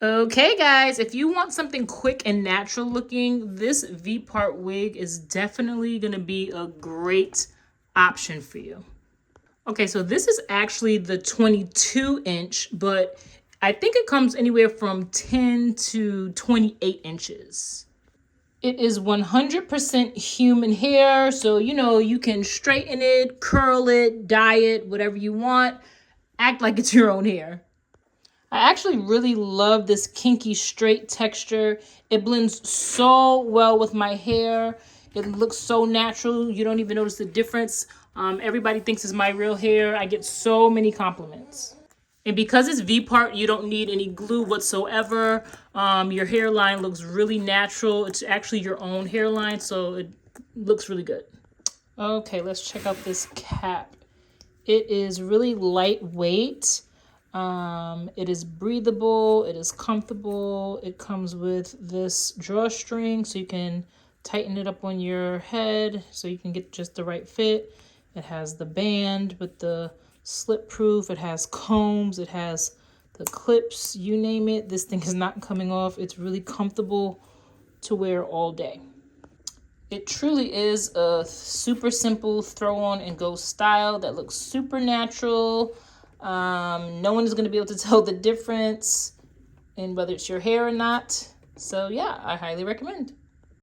Okay, guys, if you want something quick and natural looking, this V-part wig is definitely going to be a great option for you. Okay, so this is actually the 22 inch, but I think it comes anywhere from 10 to 28 inches. It is 100% human hair, so you can straighten it, curl it, dye it, whatever you want. Act like it's your own hair. I actually really love this kinky straight texture. It blends so well with my hair. It looks so natural. You don't even notice the difference. Everybody thinks it's my real hair. I get so many compliments. And because it's V-part, you don't need any glue whatsoever. Your hairline looks really natural. It's actually your own hairline, so it looks really good. Okay, let's check out this cap. It is really lightweight. It is breathable. It is comfortable. It comes with this drawstring, so you can tighten it up on your head so you can get just the right fit. It has the band with the slip proof. It has combs. It has the clips, you name it. This thing is not coming off. It's really comfortable to wear all day. It truly is a super simple throw on and go style that looks super natural. No one is going to be able to tell the difference in whether it's your hair or not. So yeah, I highly recommend.